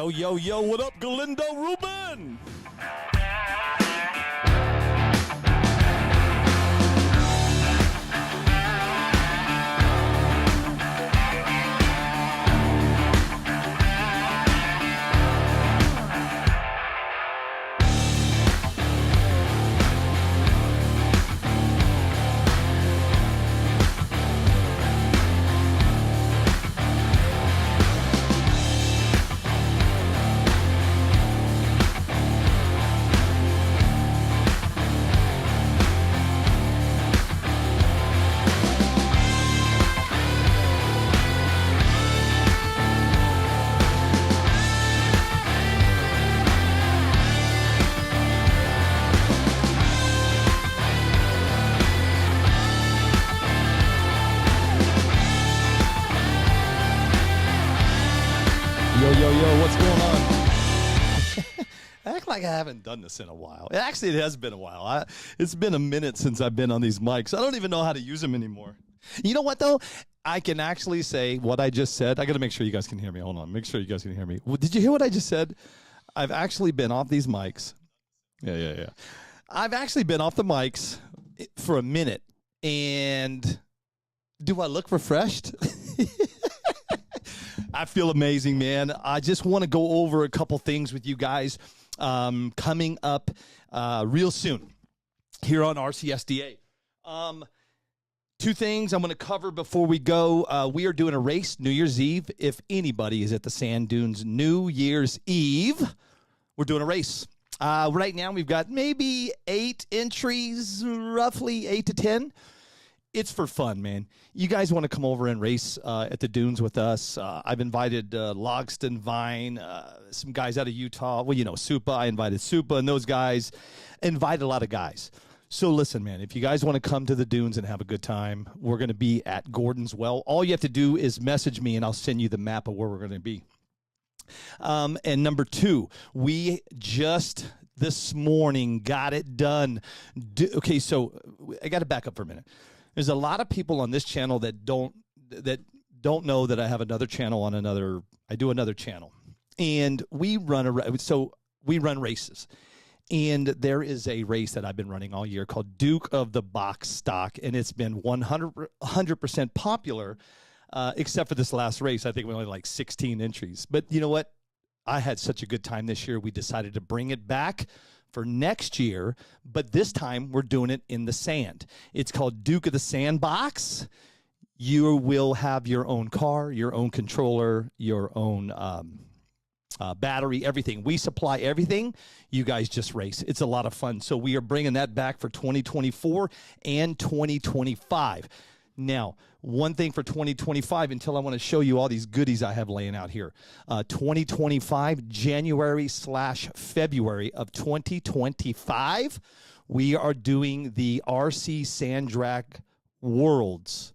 Yo, what up, Galindo Rubin? Yo, what's going on? I act like I haven't done this in a while. Actually, it has been a while. It's been a minute since I've been on these mics. I don't even know how to use them anymore. You know what, though? I can actually say what I just said. I got to make sure you guys can hear me. Hold on. Make sure you guys can hear me. Did you hear what I just said? I've actually been off these mics. Yeah. I've actually been off the mics for a minute. And do I look refreshed? I feel amazing, man. I just want to go over a couple things with you guys coming up real soon here on RCSDA. Two things I'm going to cover before we go. We are doing a race New Year's Eve. If anybody is at the Sand Dunes New Year's Eve, we're doing a race. Right now, we've got maybe 8 entries, roughly 8 to 10. It's for fun, man. You guys want to come over and race at the dunes with us. I've invited Logston, Vine, some guys out of Utah. Well, you know, Supa. I invited Supa and those guys. Invited a lot of guys. So listen, man, if you guys want to come to the dunes and have a good time, we're going to be at Gordon's Well. All you have to do is message me, and I'll send you the map of where we're going to be. And number 2, we just this morning got it done. Okay, so I got to back up for a minute. There's a lot of people on this channel that don't know that I have another channel on another. I do another channel, and we run races. And there is a race that I've been running all year called Duke of the Box Stock, and it's been 100% popular, except for this last race. I think we only like 16 entries. But you know what? I had such a good time this year. We decided to bring it back for next year, but this time we're doing it in the sand. It's called Duke of the Sandbox. You will have your own car, your own controller, your own battery, everything. We supply everything. You guys just race. It's a lot of fun. So we are bringing that back for 2024 and 2025. Now, one thing for 2025, until I want to show you all these goodies I have laying out here. 2025, January/February of 2025, we are doing the RC Sand Drag Worlds.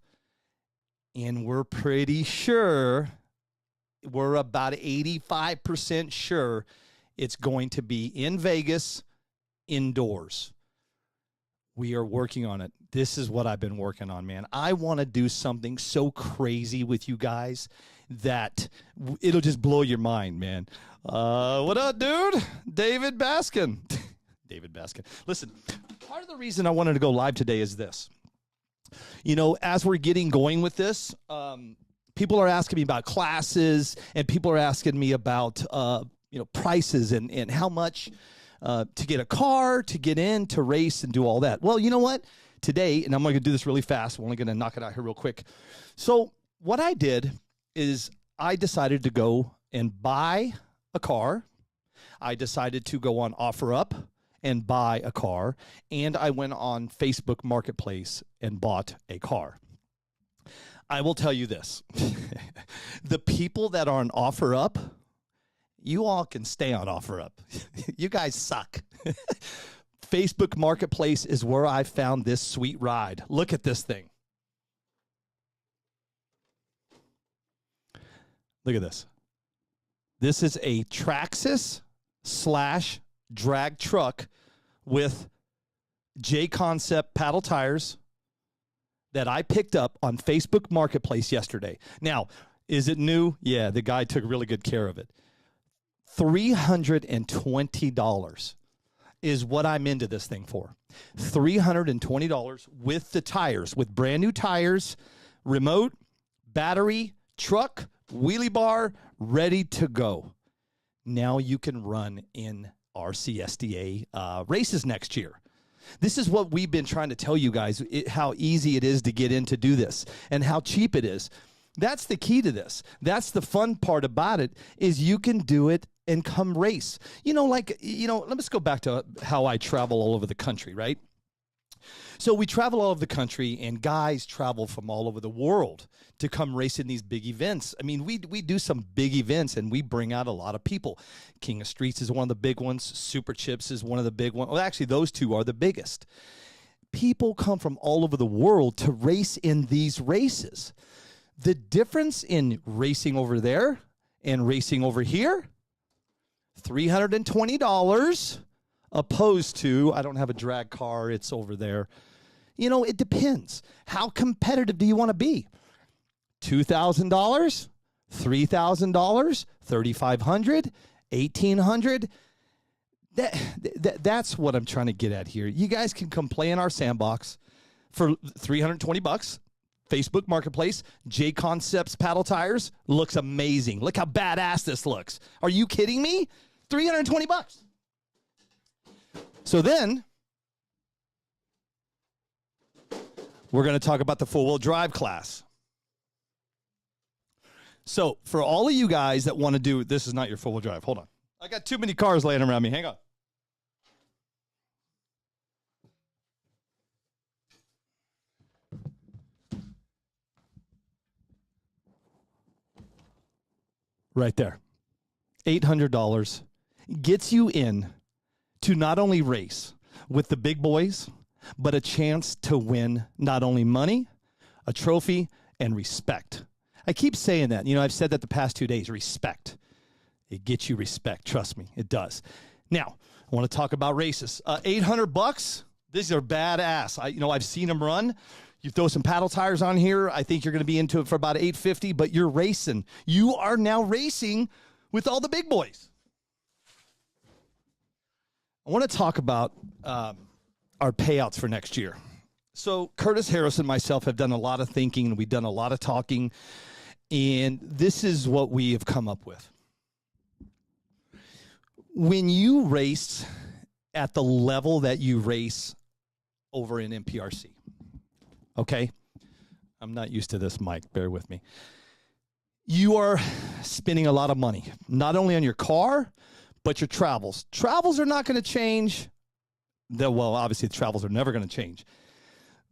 And we're pretty sure, we're about 85% sure it's going to be in Vegas, indoors. We are working on it. This is what I've been working on, man. I want to do something so crazy with you guys that it'll just blow your mind, man. What up, dude? David Baskin. David Baskin. Listen, part of the reason I wanted to go live today is this. You know, as we're getting going with this, people are asking me about classes, and people are asking me about, prices and how much to get a car, to get in, to race, and do all that. Well, you know what? Today, and I'm going to do this really fast. I'm only going to knock it out here real quick. So what I did is I decided to go and buy a car. I decided to go on OfferUp and buy a car. And I went on Facebook Marketplace and bought a car. I will tell you this. The people that are on OfferUp, you all can stay on OfferUp. You guys suck. Facebook Marketplace is where I found this sweet ride. Look at this thing. Look at this. This is a Traxis /drag truck with J-Concept paddle tires that I picked up on Facebook Marketplace yesterday. Now, is it new? Yeah, the guy took really good care of it. $320 is what I'm into this thing for. $320 with the tires, with brand new tires, remote, battery, truck, wheelie bar, ready to go. Now you can run in RCSDA races next year. This is what we've been trying to tell you guys, how easy it is to get in to do this and how cheap it is. That's the key to this. That's the fun part about it, is you can do it and come race. Let's go back to how I travel all over the country, right? So we travel all over the country, and guys travel from all over the world to come race in these big events. I mean, we do some big events, and we bring out a lot of people. King of Streets is one of the big ones. Super Chips is one of the big ones. Well, actually, those two are the biggest. People come from all over the world to race in these races. The difference in racing over there and racing over here, $320, opposed to, I don't have a drag car, it's over there. It depends. How competitive do you want to be? $2,000, $3,000, $3,500, $1,800. That's what I'm trying to get at here. You guys can come play in our Sandbox for $320. Facebook Marketplace, J Concepts paddle tires, looks amazing. Look how badass this looks. Are you kidding me? $320. So then we're going to talk about the four-wheel drive class. So for all of you guys that want to do, this is not your four-wheel drive. Hold on. I got too many cars laying around me. Hang on. Right there. $800 gets you in to not only race with the big boys, but a chance to win not only money, a trophy, and respect. I keep saying that. I've said that the past 2 days, respect. It gets you respect. Trust me, it does. Now, I want to talk about races. $800, these are badass. I've seen them run. You throw some paddle tires on here, I think you're going to be into it for about $850, but you're racing. You are now racing with all the big boys. I want to talk about our payouts for next year. So Curtis Harris and myself have done a lot of thinking, and we've done a lot of talking, and this is what we have come up with. When you race at the level that you race over in MPRC, okay? I'm not used to this mic, bear with me. You are spending a lot of money, not only on your car, but your travels. Travels are not going to change. Obviously, the travels are never going to change.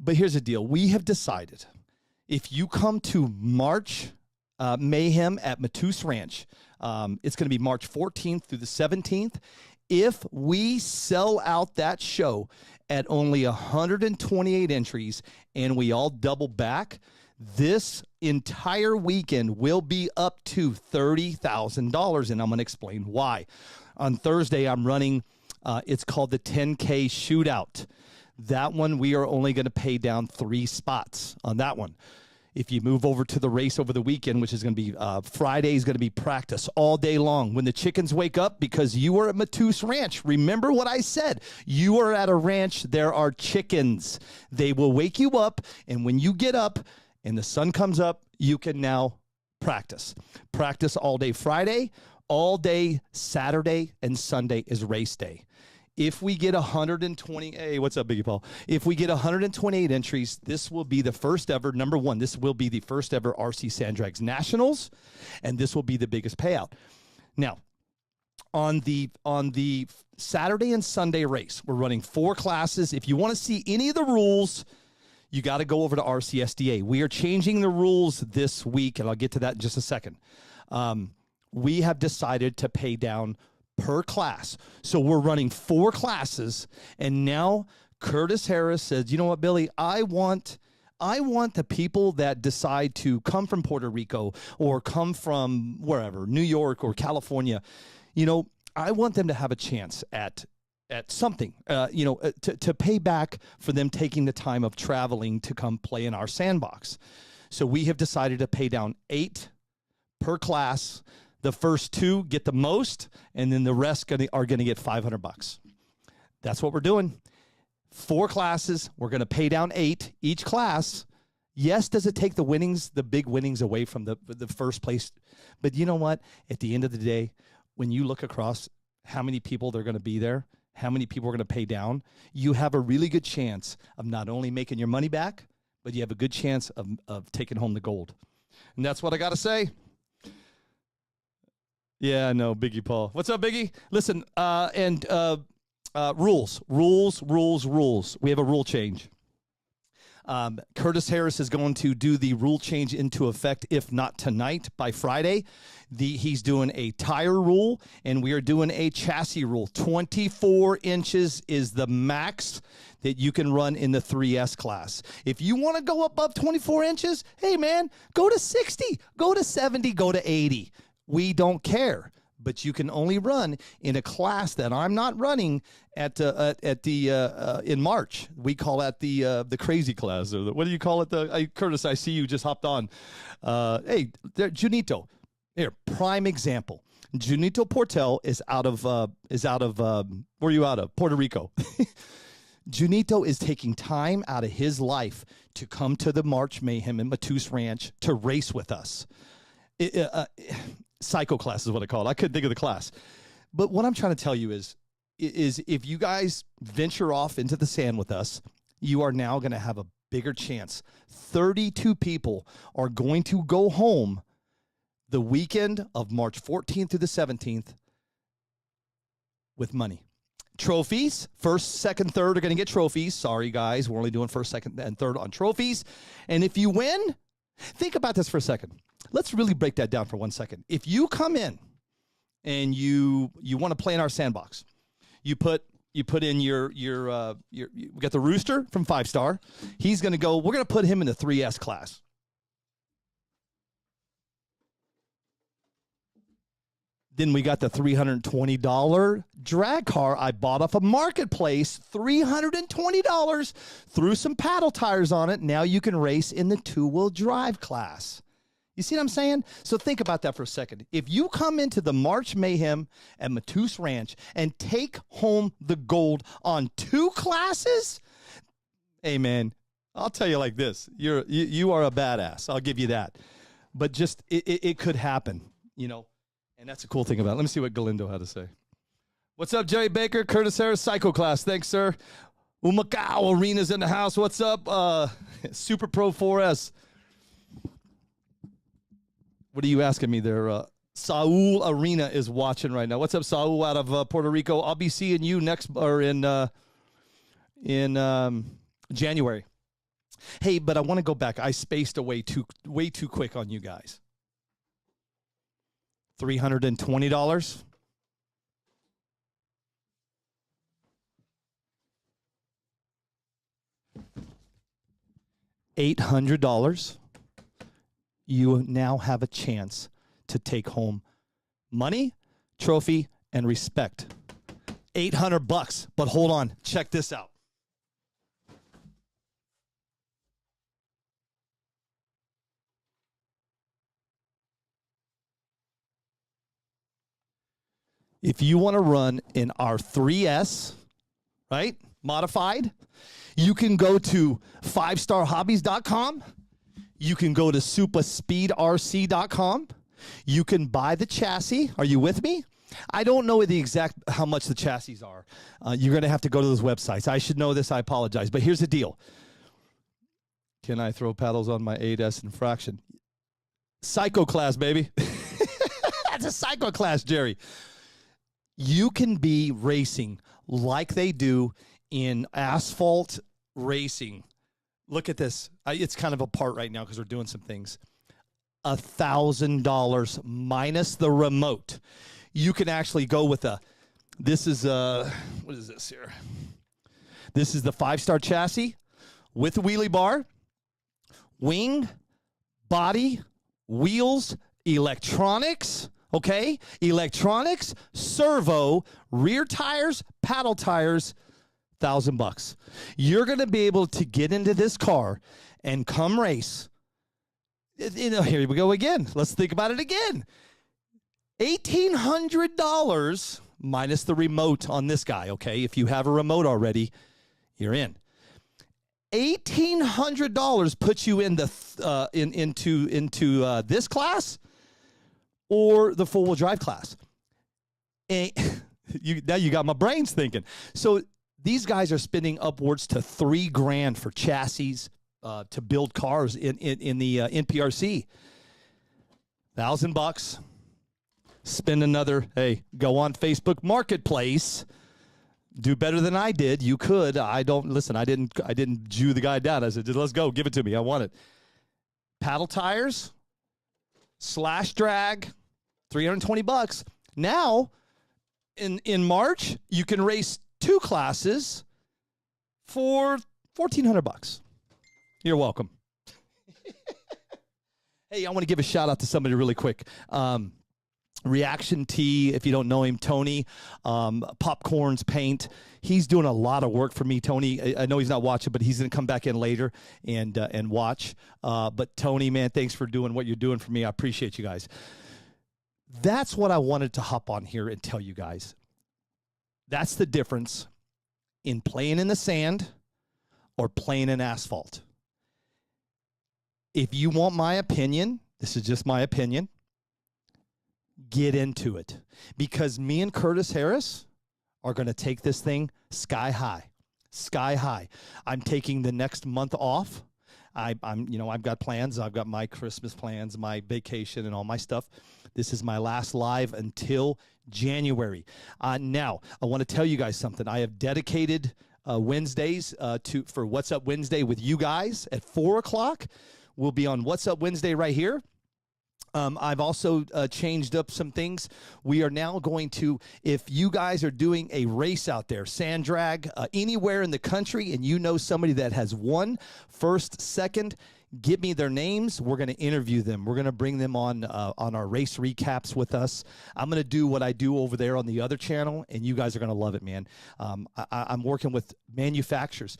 But here's the deal. We have decided if you come to March Mayhem at Matus Ranch, it's going to be March 14th through the 17th. If we sell out that show at only 128 entries and we all double back, this entire weekend will be up to $30,000, and I'm going to explain why. On Thursday, I'm running, it's called the 10K Shootout. That one, we are only going to pay down 3 spots on that one. If you move over to the race over the weekend, which is going to be Friday, is going to be practice all day long. When the chickens wake up, because you are at Matus Ranch, remember what I said. You are at a ranch, there are chickens. They will wake you up, and when you get up and the sun comes up, you can now practice. Practice all day Friday, all day Saturday, and Sunday is race day. If we get 120, hey, what's up, Biggie Paul? If we get 128 entries, this will be the first ever, number one, this will be the first ever RC Sandrags Nationals, and this will be the biggest payout. Now, on the Saturday and Sunday race, we're running 4 classes. If you want to see any of the rules, you got to go over to RCSDA. We are changing the rules this week, and I'll get to that in just a second. We have decided to pay down per class. So we're running 4 classes, and now Curtis Harris says, you know what, Billy, I want the people that decide to come from Puerto Rico or come from wherever, New York or California, I want them to have a chance at something, to pay back for them taking the time of traveling to come play in our Sandbox. So we have decided to pay down 8 per class. The first 2 get the most, and then the rest are going to get $500. That's what we're doing. 4 classes. We're going to pay down 8 each class. Yes, does it take the big winnings away from the first place? But you know what? At the end of the day, when you look across how many people they're going to be there, how many people are going to pay down, you have a really good chance of not only making your money back, but you have a good chance of taking home the gold. And that's what I got to say. Yeah, I know, Biggie Paul. What's up, Biggie? Listen, rules. We have a rule change. Curtis Harris is going to do the rule change into effect, if not tonight, by Friday. He's doing a tire rule, and we are doing a chassis rule. 24 inches is the max that you can run in the 3S class. If you want to go above 24 inches, hey, man, go to 60, go to 70, go to 80. We don't care. But you can only run in a class that I'm not running in March. We call that the crazy class, or what do you call it? Curtis, I see you just hopped on. Hey, Junito, here, prime example. Junito Portel is out of where are you out of? Puerto Rico. Junito is taking time out of his life to come to the March Mayhem in Matus Ranch to race with us. Psycho class is what I call it. I couldn't think of the class. But what I'm trying to tell you is if you guys venture off into the sand with us, you are now going to have a bigger chance. 32 people are going to go home the weekend of March 14th through the 17th with money. Trophies, first, second, third are going to get trophies. Sorry, guys. We're only doing first, second, and third on trophies. And if you win, think about this for a second. Let's really break that down for 1 second. If you come in and you want to play in our sandbox, you put in we got the Rooster from 5 Star. He's going to go. We're going to put him in the 3S class. Then we got the $320 drag car I bought off a marketplace, $320, threw some paddle tires on it. Now you can race in the 2-wheel drive class. You see what I'm saying? So think about that for a second. If you come into the March Mayhem at Matus Ranch and take home the gold on 2 classes, hey, man, I'll tell you like this. You are a badass. I'll give you that. But just it could happen, you know. And that's a cool thing about it. Let me see what Galindo had to say. What's up, Jerry Baker? Curtis Harris, Psycho Class. Thanks, sir. Umacao Arena's in the house. What's up? Super Pro 4S. What are you asking me there? Saul Arena is watching right now. What's up, Saul, out of Puerto Rico? I'll be seeing you next or in January. Hey, but I want to go back. I spaced away way too quick on you guys. $320. $800. You now have a chance to take home money, trophy, and respect. $800. But hold on, check this out. If you want to run in our 3S, right, modified, you can go to 5starhobbies.com. You can go to superspeedrc.com. You can buy the chassis. Are you with me? I don't know the exact how much the chassis are. You're going to have to go to those websites. I should know this. I apologize. But here's the deal. Can I throw paddles on my 8S infraction? Psycho class, baby. That's a psycho class, Jerry. You can be racing like they do in asphalt racing. Look at this. It's kind of apart right now because we're doing some things. $1,000 minus the remote. You can actually go with this is what is this here? This is the 5-star chassis with a wheelie bar, wing, body, wheels, electronics. Okay, electronics, servo, rear tires, paddle tires, $1,000. You're going to be able to get into this car and come race. You know, here we go again. Let's think about it again. $1,800 minus the remote on this guy, okay? If you have a remote already, you're in. $1,800 puts you in the into this class or the four-wheel drive class. And now you got my brains thinking. So these guys are spending upwards to $3,000 for chassis to build cars in the NPRC. $1,000. Spend another. Hey, go on Facebook Marketplace. Do better than I did. You could. I don't listen. I didn't Jew the guy down. I said, let's go. Give it to me. I want it. Paddle tires, slash drag, $320. Now, in March, you can race 2 classes for $1,400. You're welcome. Hey, I want to give a shout out to somebody really quick. Reaction T, if you don't know him, Tony, Popcorn's Paint. He's doing a lot of work for me, Tony. I know he's not watching, but he's going to come back in later and watch. But Tony, man, thanks for doing what you're doing for me. I appreciate you guys. That's what I wanted to hop on here and tell you guys. That's the difference in playing in the sand or playing in asphalt. If you want my opinion, this is just my opinion, get into it, because me and Curtis Harris are going to take this thing sky high. I'm taking the next month off. I've got plans. I've got my Christmas plans, my vacation, and all my stuff. This is my last live until January. Now, I want to tell you guys something. I have dedicated Wednesdays for What's Up Wednesday with you guys at 4 o'clock. We'll be on What's Up Wednesday right here. I've also changed up some things. We are now going to, if you guys are doing a race out there, sand drag, anywhere in the country, and you know somebody that has won first, second, give me their names. We're going to interview them. We're going to bring them on our race recaps with us. I'm going to do what I do over there on the other channel, and you guys are going to love it, man. I'm working with manufacturers.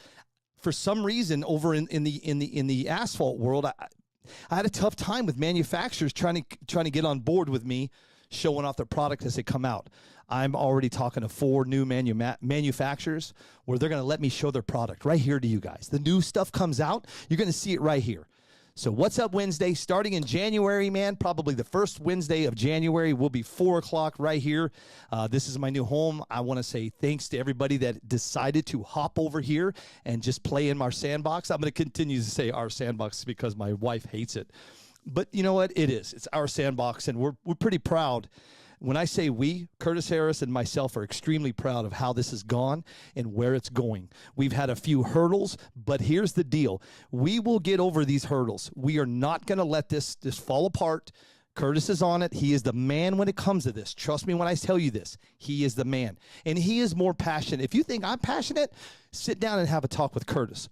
For some reason, over in the asphalt world, I had a tough time with manufacturers trying to get on board with me, showing off their product as they come out. I'm already talking to 4 new manufacturers where they're going to let me show their product right here to you guys. The new stuff comes out. You're going to see it right here. So What's Up Wednesday, starting in January, man, probably the first Wednesday of January will be 4 o'clock right here. This is my new home. I want to say thanks to everybody that decided to hop over here and just play in our sandbox. I'm going to continue to say our sandbox because my wife hates it. But you know what? It is. It's our sandbox, and we're pretty proud. When I say we, Curtis Harris and myself are extremely proud of how this has gone and where it's going. We've had a few hurdles, but here's the deal. We will get over these hurdles. We are not going to let this fall apart. Curtis is on it. He is the man when it comes to this. Trust me when I tell you this. He is the man. And he is more passionate. If you think I'm passionate, sit down and have a talk with Curtis.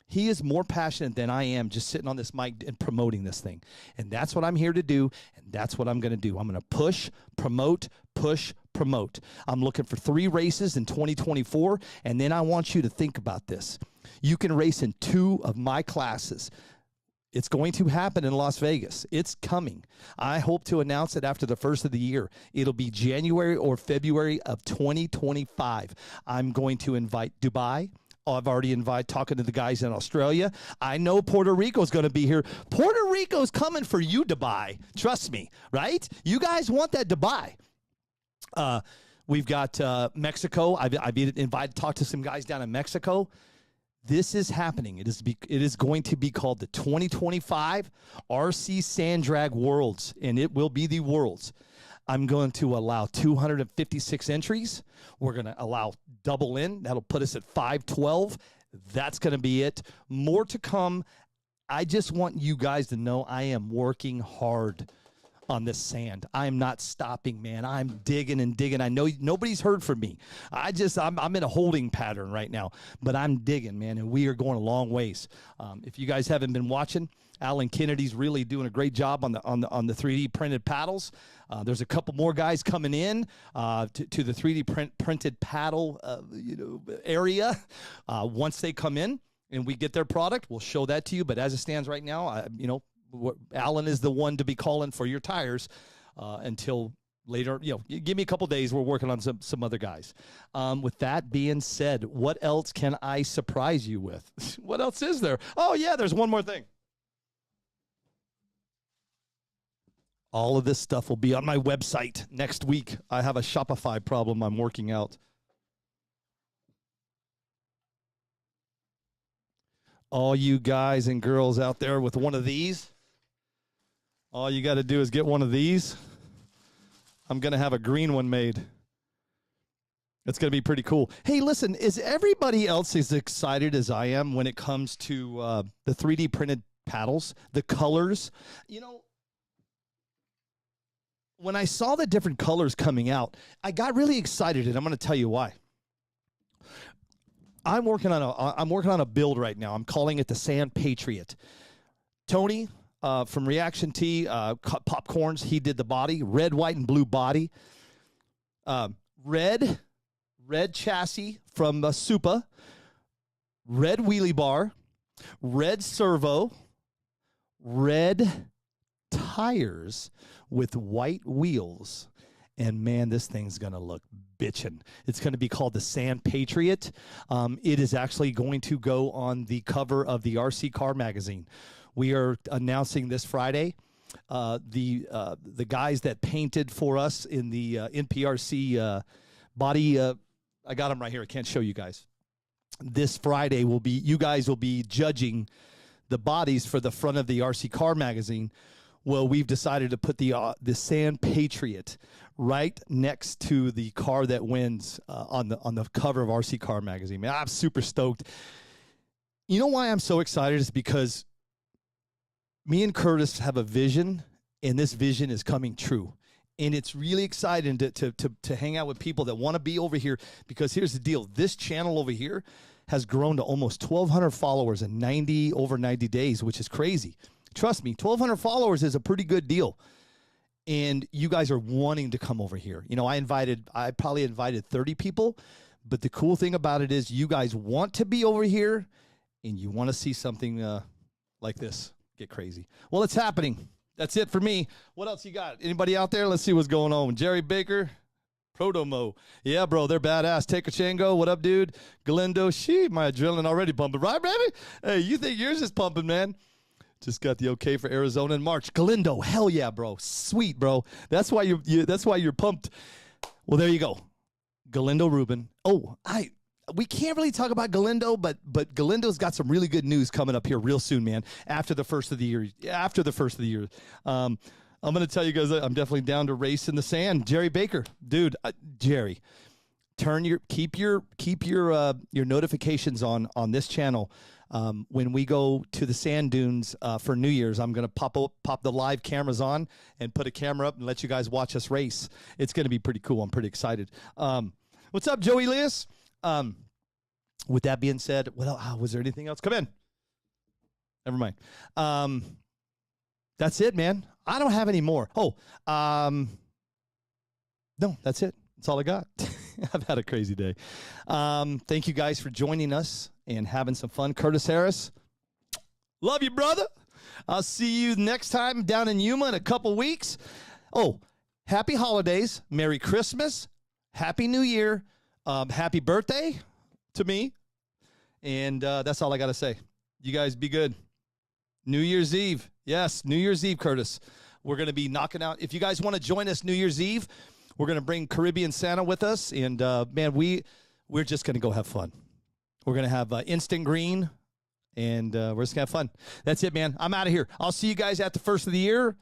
He is more passionate than I am just sitting on this mic and promoting this thing. And that's what I'm here to do, and that's what I'm going to do. I'm going to push, promote. I'm looking for 3 races in 2024, and then I want you to think about this. You can race in 2 of my classes. It's going to happen in Las Vegas. It's coming. I hope to announce it after the first of the year. It'll be January or February of 2025. I'm going to invite Dubai. I've already talking to the guys in Australia. I know Puerto Rico's going to be here. Puerto Rico's coming for you, Dubai. Trust me, right? You guys want that Dubai. We've got Mexico. I've invited to talk to some guys down in Mexico. This is happening. It is going to be called the 2025 RC Sand Drag Worlds, and it will be the Worlds. I'm going to allow 256 entries. We're going to allow double in. That'll put us at 512. That's going to be it. More to come. I just want you guys to know I am working hard on this sand. I'm not stopping, man. I'm digging and digging. I know nobody's heard from me. I'm in a holding pattern right now, but I'm digging, man, and we are going a long ways. If you guys haven't been watching, Alan Kennedy's really doing a great job on the 3D printed paddles. There's a couple more guys coming in to the 3D printed paddle area. Once they come in and we get their product, we'll show that to you. But as it stands right now, Alan is the one to be calling for your tires until later, give me a couple days. We're working on some other guys. With that being said, what else can I surprise you with? What else is there? Oh, yeah, there's one more thing. All of this stuff will be on my website next week. I have a Shopify problem I'm working out. All you guys and girls out there with one of these, all you got to do is get one of these. I'm going to have a green one made. It's going to be pretty cool. Hey, listen, is everybody else as excited as I am when it comes to the 3D printed paddles, the colors? When I saw the different colors coming out, I got really excited, and I'm going to tell you why. I'm working on a build right now. I'm calling it the Sand Patriot. Tony from Reaction T, Popcorns, he did the body, red, white, and blue body. Red chassis from Supa, red wheelie bar, red servo, red tires with white wheels. And, man, this thing's going to look bitchin'. It's going to be called the Sand Patriot. It is actually going to go on the cover of the RC Car magazine. We are announcing this Friday. The guys that painted for us in the NPRC body, I got them right here. I can't show you guys. This Friday you guys will be judging the bodies for the front of the RC Car magazine. Well, we've decided to put the Sand Patriot right next to the car that wins on the cover of RC Car magazine. Man, I'm super stoked. You know why I'm so excited is because me and Curtis have a vision, and this vision is coming true. And it's really exciting to hang out with people that want to be over here, because here's the deal. This channel over here has grown to almost 1,200 followers in over 90 days, which is crazy. Trust me, 1,200 followers is a pretty good deal. And you guys are wanting to come over here. I probably invited 30 people, but the cool thing about it is you guys want to be over here and you want to see something like this get crazy. Well, it's happening. That's it for me. What else you got? Anybody out there? Let's see what's going on. Jerry Baker, Protomo. Yeah, bro, they're badass. Take a Chango. What up, dude? Galindo. My adrenaline already pumping. Right, baby? Hey, you think yours is pumping, man? Just got the okay for Arizona in March. Galindo, hell yeah, bro. Sweet, bro. That's why you're pumped. Well, there you go. Galindo Rubin. Oh, we can't really talk about Galindo, but Galindo's got some really good news coming up here real soon, man. After the first of the year. I'm going to tell you guys that I'm definitely down to race in the sand. Jerry Baker, dude, Jerry, keep your notifications on this channel. When we go to the sand dunes for New Year's, I'm going to pop the live cameras on and put a camera up and let you guys watch us race. It's going to be pretty cool. I'm pretty excited. What's up, Joey Elias? With that being said, was there anything else? Come in. Never mind. That's it, man. I don't have any more. No, that's it. That's all I got. I've had a crazy day. Thank you guys for joining us and having some fun. Curtis Harris, love you, brother. I'll see you next time down in Yuma in a couple weeks. Oh, happy holidays. Merry Christmas. Happy New Year. Happy birthday to me. And that's all I got to say. You guys be good. New Year's Eve. Yes, New Year's Eve, Curtis. We're going to be knocking out. If you guys want to join us New Year's Eve, we're going to bring Caribbean Santa with us. And, man, we're just going to go have fun. We're going to have instant green, and we're just going to have fun. That's it, man. I'm out of here. I'll see you guys at the first of the year.